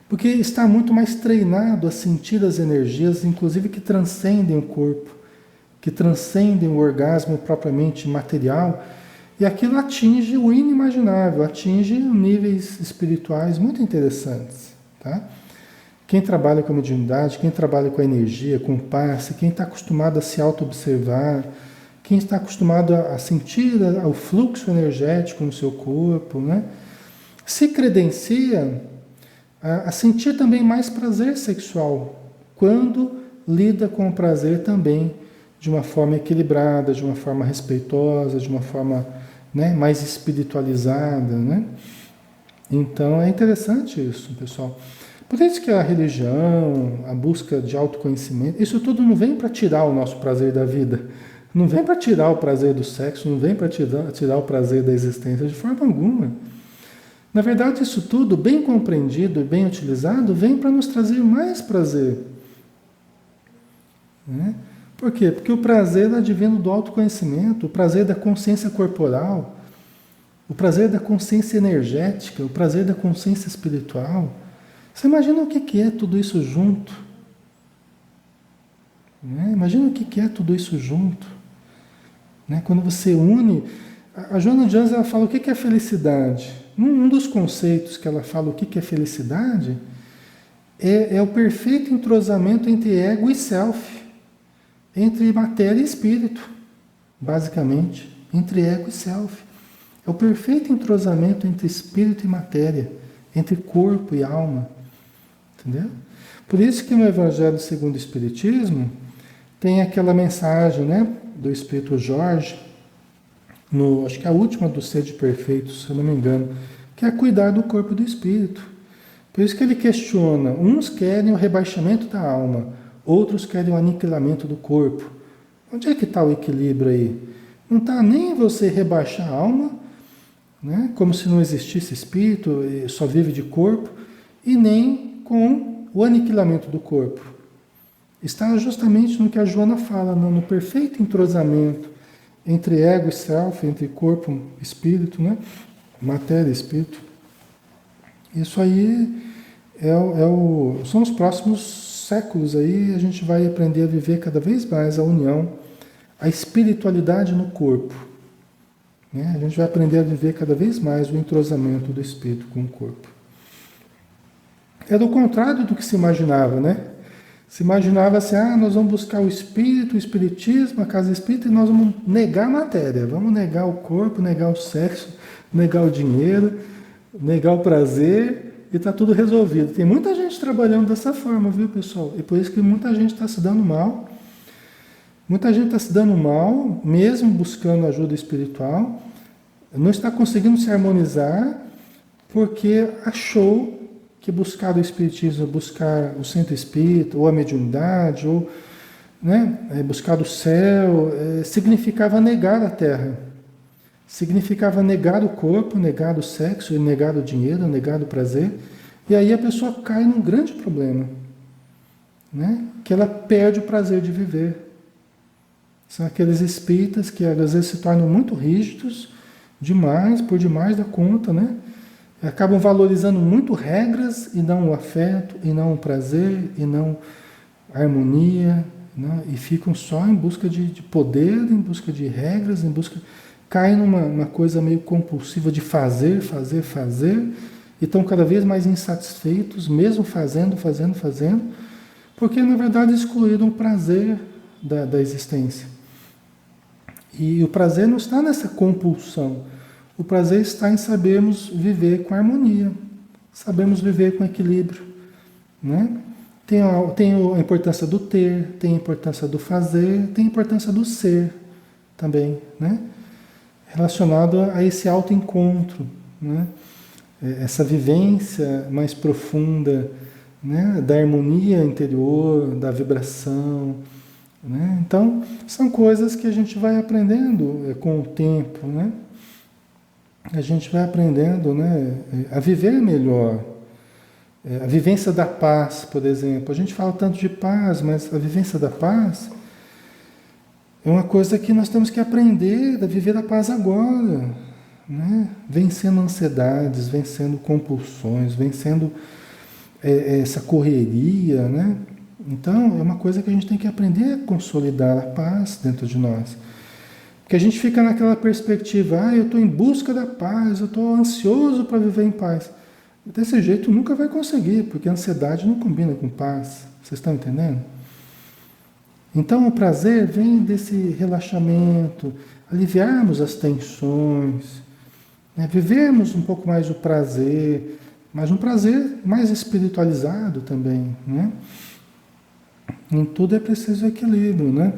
Porque está muito mais treinado a sentir as energias, inclusive que transcendem o corpo, que transcendem o orgasmo propriamente material, e aquilo atinge o inimaginável, atinge níveis espirituais muito interessantes. Tá? Quem trabalha com a mediunidade, quem trabalha com a energia, com o passe, quem está acostumado a se auto-observar, quem está acostumado a sentir o fluxo energético no seu corpo, né? Se credencia a sentir também mais prazer sexual, quando lida com o prazer também de uma forma equilibrada, de uma forma respeitosa, de uma forma, né, mais espiritualizada, né? Então é interessante isso, pessoal. Por isso que a religião, a busca de autoconhecimento, isso tudo não vem para tirar o nosso prazer da vida, não vem para tirar o prazer do sexo, não vem para tirar o prazer da existência de forma alguma. Na verdade, isso tudo, bem compreendido e bem utilizado, vem para nos trazer mais prazer. Né? Por quê? Porque o prazer advindo do autoconhecimento, o prazer da consciência corporal, o prazer da consciência energética, o prazer da consciência espiritual, Você imagina o que é tudo isso junto? Né? Imagina o que é tudo isso junto. Né? Quando você une... A Joana de Anjos, ela fala o que é felicidade. Um dos conceitos que ela fala o que é felicidade é o perfeito entrosamento entre ego e self, entre matéria e espírito, basicamente, entre ego e self. É o perfeito entrosamento entre espírito e matéria, entre corpo e alma. Entendeu? Por isso que no Evangelho segundo o Espiritismo tem aquela mensagem, né, do Espírito Jorge, acho que a última do Sede Perfeito, se eu não me engano, que é cuidar do corpo e do espírito. Por isso que ele questiona, uns querem o rebaixamento da alma, outros querem o aniquilamento do corpo. Onde é que está o equilíbrio aí? Não está nem você rebaixar a alma, né, como se não existisse espírito, e só vive de corpo, e nem com o aniquilamento do corpo. Está justamente no que a Joana fala, no perfeito entrosamento entre ego e self, entre corpo e espírito, né? Matéria e espírito. Isso aí são os próximos séculos aí, a gente vai aprender a viver cada vez mais a união, a espiritualidade no corpo. Né? A gente vai aprender a viver cada vez mais o entrosamento do espírito com o corpo. É do contrário do que se imaginava, né? Se imaginava assim, nós vamos buscar o espírito, o espiritismo, a casa espírita, e nós vamos negar a matéria, vamos negar o corpo, negar o sexo, negar o dinheiro, negar o prazer, e está tudo resolvido. Tem muita gente trabalhando dessa forma, viu, pessoal? E por isso que muita gente está se dando mal. Muita gente está se dando mal, mesmo buscando ajuda espiritual, não está conseguindo se harmonizar, porque achou que buscar o espiritismo, buscar o centro espírita, ou a mediunidade, ou, né, buscar o céu, significava negar a terra. Significava negar o corpo, negar o sexo, negar o dinheiro, negar o prazer. E aí a pessoa cai num grande problema, né, que ela perde o prazer de viver. São aqueles espíritas que às vezes se tornam muito rígidos, demais, por demais da conta, né? Acabam valorizando muito regras e não o afeto, e não o prazer, e não a harmonia, né? E ficam só em busca de poder, em busca de regras, caem numa coisa meio compulsiva de fazer, e estão cada vez mais insatisfeitos, mesmo fazendo, porque na verdade excluíram o prazer da existência. E o prazer não está nessa compulsão. O prazer está em sabermos viver com harmonia, sabemos viver com equilíbrio. Né? Tem a importância do ter, tem a importância do fazer, tem a importância do ser também, né? Relacionado a esse autoencontro, né? Essa vivência mais profunda, né? Da harmonia interior, da vibração. Né? Então, são coisas que a gente vai aprendendo com o tempo, né? A gente vai aprendendo, né, a viver melhor. A vivência da paz, por exemplo. A gente fala tanto de paz, mas a vivência da paz é uma coisa que nós temos que aprender a viver a paz agora. Né? Vencendo ansiedades, vencendo compulsões, vencendo essa correria. Né? Então, é uma coisa que a gente tem que aprender a consolidar a paz dentro de nós. Porque a gente fica naquela perspectiva, eu estou em busca da paz, eu estou ansioso para viver em paz. Desse jeito nunca vai conseguir, porque a ansiedade não combina com paz. Vocês estão entendendo? Então o prazer vem desse relaxamento, aliviarmos as tensões, né? Vivermos um pouco mais o prazer, mas um prazer mais espiritualizado também. Né? Em tudo é preciso equilíbrio, né?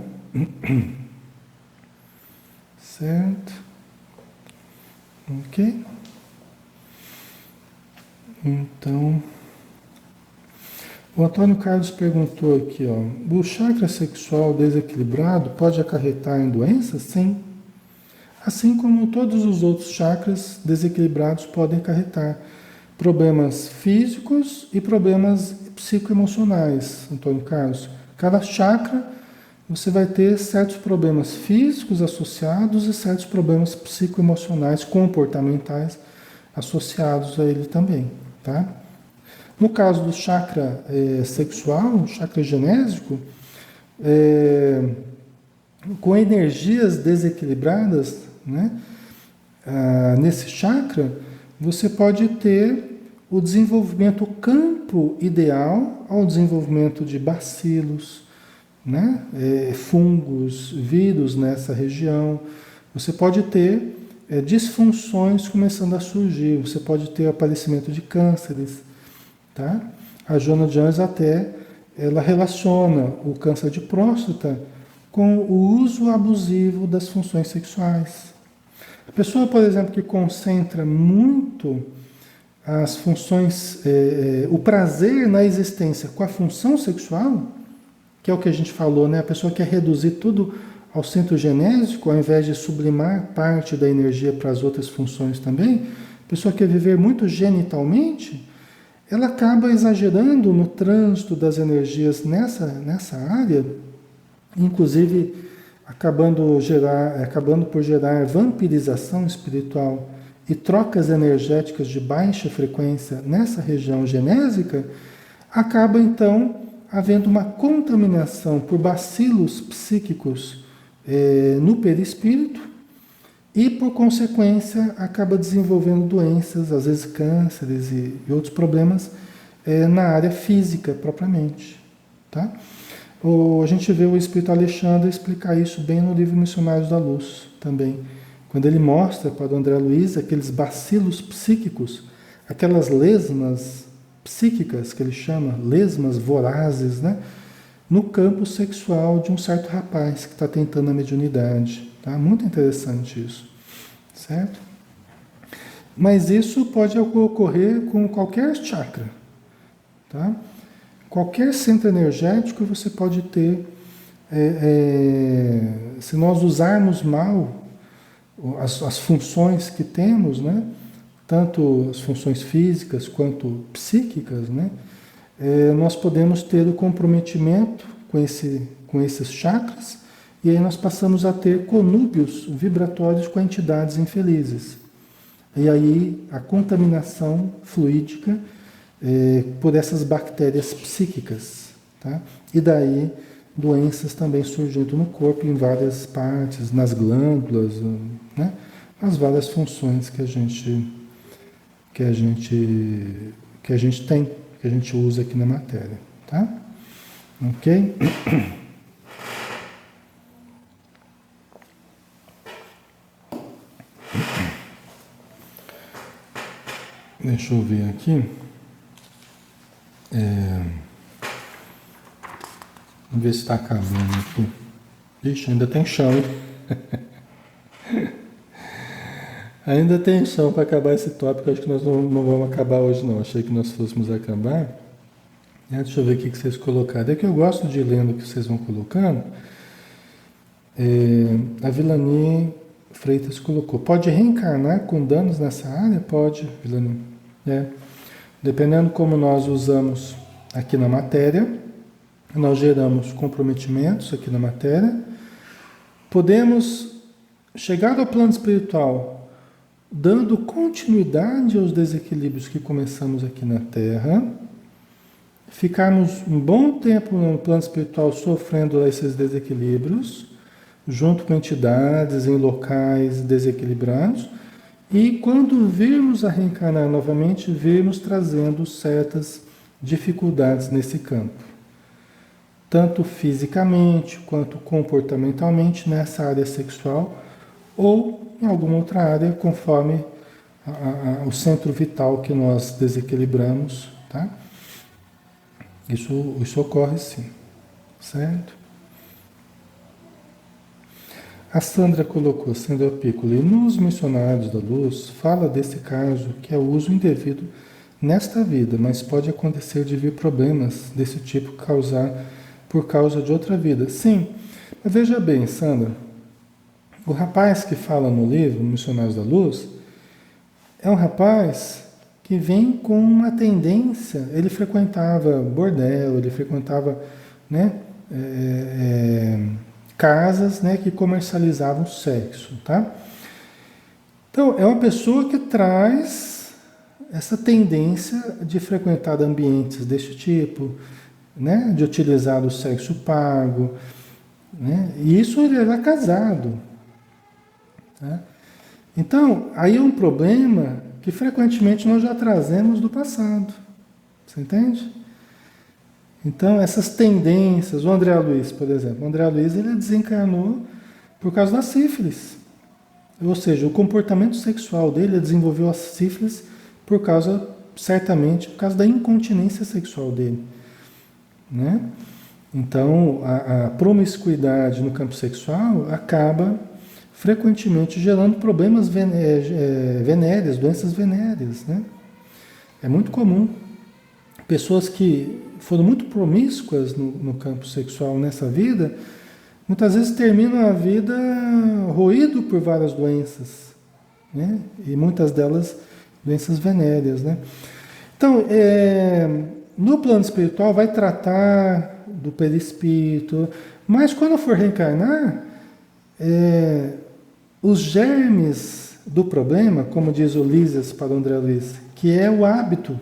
Certo? Ok? Então, o Antônio Carlos perguntou aqui, o chakra sexual desequilibrado pode acarretar em doenças? Sim. Assim como todos os outros chakras desequilibrados podem acarretar problemas físicos e problemas psicoemocionais, Antônio Carlos. Cada chakra você vai ter certos problemas físicos associados e certos problemas psicoemocionais, comportamentais associados a ele também, tá? No caso do chakra sexual, chakra genésico, é, com energias desequilibradas, né, nesse chakra, você pode ter o desenvolvimento, o campo ideal ao desenvolvimento de bacilos, né, fungos, vírus nessa região. Você pode ter disfunções começando a surgir, você pode ter aparecimento de cânceres, tá? A Joana de Anjos até ela relaciona o câncer de próstata com o uso abusivo das funções sexuais. A pessoa, por exemplo, que concentra muito as funções, o prazer na existência com a função sexual, que é o que a gente falou, né? A pessoa quer reduzir tudo ao centro genésico, ao invés de sublimar parte da energia para as outras funções também. A pessoa quer viver muito genitalmente, ela acaba exagerando no trânsito das energias nessa área, inclusive acabando por gerar vampirização espiritual e trocas energéticas de baixa frequência nessa região genésica, acaba então havendo uma contaminação por bacilos psíquicos no perispírito e, por consequência, acaba desenvolvendo doenças, às vezes cânceres e outros problemas na área física propriamente. Tá? A gente vê o Espírito Alexandre explicar isso bem no livro Missionários da Luz também, quando ele mostra para o André Luiz aqueles bacilos psíquicos, aquelas lesmas psíquicas que ele chama, lesmas vorazes, né? No campo sexual de um certo rapaz que está tentando a mediunidade. Tá? Muito interessante isso, certo? Mas isso pode ocorrer com qualquer chakra, tá? Qualquer centro energético você pode ter, se nós usarmos mal as funções que temos, né? Tanto as funções físicas quanto psíquicas, né? Nós podemos ter o comprometimento com esses chakras e aí nós passamos a ter conúbios vibratórios com entidades infelizes. E aí a contaminação fluídica por essas bactérias psíquicas, tá? E daí doenças também surgindo no corpo em várias partes, nas glândulas, né? As várias funções que a gente tem, que a gente usa aqui na matéria, tá? Ok? Deixa eu ver aqui. Vamos ver se está acabando aqui. Ixi, ainda tem chão. Ainda tem chão para acabar esse tópico. Acho que nós não vamos acabar hoje, não. Achei que nós fôssemos acabar. Deixa eu ver o que vocês colocaram. É que eu gosto de ler o que vocês vão colocando. A Vilani Freitas colocou. Pode reencarnar com danos nessa área? Pode, Vilani. Dependendo como nós usamos aqui na matéria, nós geramos comprometimentos aqui na matéria. Podemos chegar ao plano espiritual dando continuidade aos desequilíbrios que começamos aqui na Terra, ficarmos um bom tempo no plano espiritual sofrendo esses desequilíbrios, junto com entidades em locais desequilibrados, e quando virmos a reencarnar novamente, virmos trazendo certas dificuldades nesse campo, tanto fisicamente quanto comportamentalmente nessa área sexual ou em alguma outra área, conforme o centro vital que nós desequilibramos, tá? Isso ocorre sim, certo? A Sandra colocou, Sandra Piccoli, nos Missionários da Luz, fala desse caso que é o uso indevido nesta vida, mas pode acontecer de vir problemas desse tipo por causa de outra vida. Sim, mas veja bem, Sandra, o rapaz que fala no livro, Missionários da Luz, é um rapaz que vem com uma tendência, ele frequentava bordel, ele frequentava, né, casas, né, que comercializavam sexo, tá? Então, é uma pessoa que traz essa tendência de frequentar ambientes deste tipo, né? De utilizar o sexo pago, né? E isso ele era casado, tá? Então, aí é um problema que frequentemente nós já trazemos do passado. Você entende? Então, essas tendências, o André Luiz, por exemplo, o André Luiz ele desencarnou por causa da sífilis. Ou seja, o comportamento sexual dele desenvolveu a sífilis por causa, certamente, por causa da incontinência sexual dele, né? Então, a promiscuidade no campo sexual acaba frequentemente gerando problemas venéreos, doenças venéreas, né? É muito comum. Pessoas que foram muito promíscuas no campo sexual nessa vida, muitas vezes terminam a vida roído por várias doenças, né? E muitas delas doenças venéreas, né? Então, no plano espiritual vai tratar do perispírito, mas quando for reencarnar, os germes do problema, como diz o Lísias para o André Luiz, que é o hábito,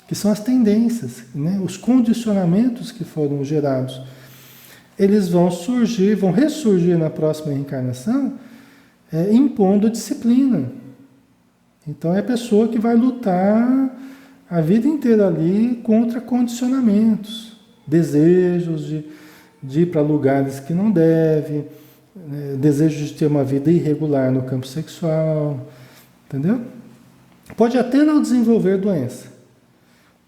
que são as tendências, né? Os condicionamentos que foram gerados, eles vão surgir, vão ressurgir na próxima reencarnação, impondo disciplina. Então é a pessoa que vai lutar a vida inteira ali contra condicionamentos, desejos de ir para lugares que não deve, desejo de ter uma vida irregular no campo sexual, entendeu? Pode até não desenvolver doença,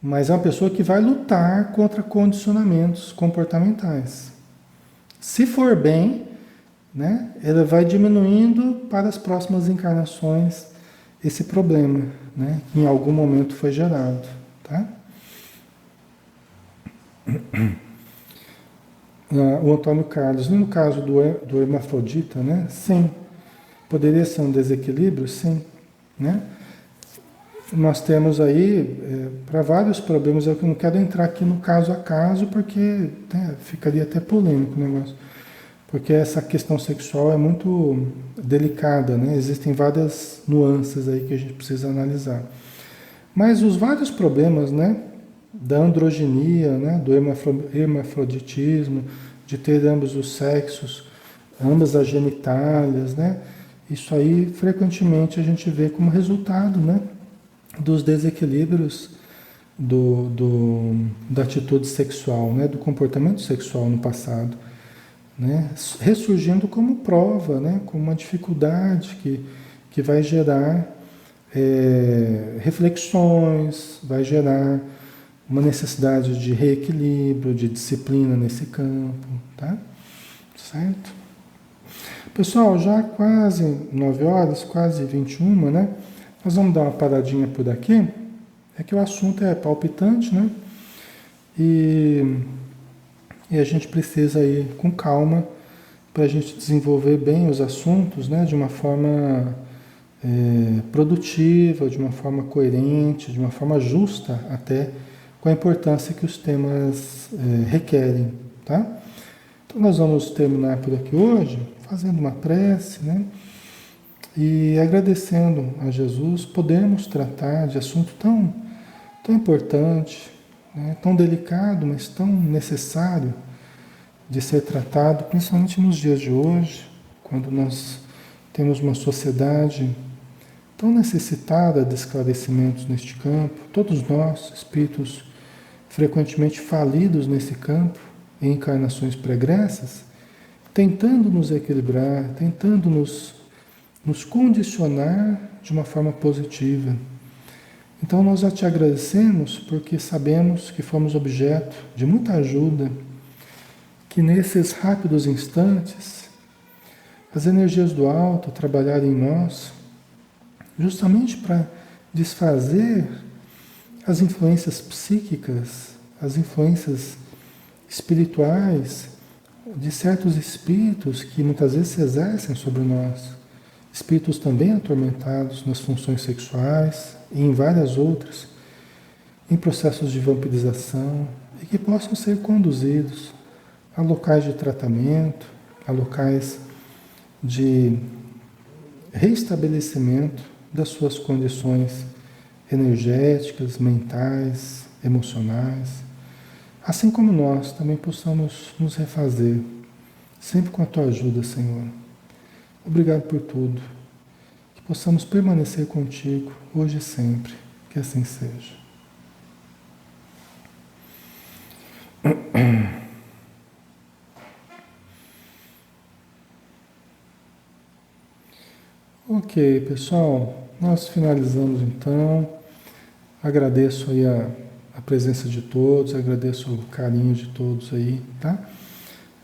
mas é uma pessoa que vai lutar contra condicionamentos comportamentais. Se for bem, né, ela vai diminuindo para as próximas encarnações esse problema, né, que em algum momento foi gerado, tá? O Antônio Carlos, no caso do hermafrodita, né? Sim. Poderia ser um desequilíbrio? Sim. Né? Nós temos aí, para vários problemas, eu não quero entrar aqui no caso a caso, porque ficaria até polêmico o negócio. Porque essa questão sexual é muito delicada, né? Existem várias nuances aí que a gente precisa analisar. Mas os vários problemas, né? Da androginia, né? Do hermafroditismo, de ter ambos os sexos, ambas as genitálias, né? Isso aí frequentemente a gente vê como resultado, né? Dos desequilíbrios da atitude sexual, né? Do comportamento sexual no passado, né? Ressurgindo como prova, né? Como uma dificuldade que vai gerar reflexões, vai gerar uma necessidade de reequilíbrio, de disciplina nesse campo, tá? Certo? Pessoal, já quase 9 horas, quase 21, né? Nós vamos dar uma paradinha por aqui. É que o assunto é palpitante, né? E a gente precisa ir com calma para a gente desenvolver bem os assuntos, né? De uma forma produtiva, de uma forma coerente, de uma forma justa até, com a importância que os temas requerem, tá? Então nós vamos terminar por aqui hoje, fazendo uma prece, né? E agradecendo a Jesus, podemos tratar de assunto tão importante, né? Tão delicado, mas tão necessário de ser tratado, principalmente nos dias de hoje, quando nós temos uma sociedade tão necessitada de esclarecimentos neste campo, todos nós, espíritos frequentemente falidos nesse campo, em encarnações pregressas, tentando nos equilibrar, tentando nos condicionar de uma forma positiva. Então nós já te agradecemos porque sabemos que fomos objeto de muita ajuda, que nesses rápidos instantes as energias do alto trabalharem em nós, justamente para desfazer as influências psíquicas, as influências espirituais de certos espíritos que muitas vezes se exercem sobre nós. Espíritos também atormentados nas funções sexuais e em várias outras, em processos de vampirização, e que possam ser conduzidos a locais de tratamento, a locais de restabelecimento das suas condições energéticas, mentais, emocionais, assim como nós também possamos nos refazer, sempre com a tua ajuda, Senhor. Obrigado por tudo. Que possamos permanecer contigo hoje e sempre. Que assim seja. Ok, pessoal, nós finalizamos então. Agradeço aí a presença de todos, agradeço o carinho de todos aí, tá?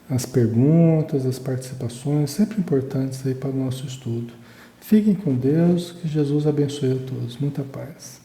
As perguntas, as participações, sempre importantes aí para o nosso estudo. Fiquem com Deus, que Jesus abençoe a todos. Muita paz.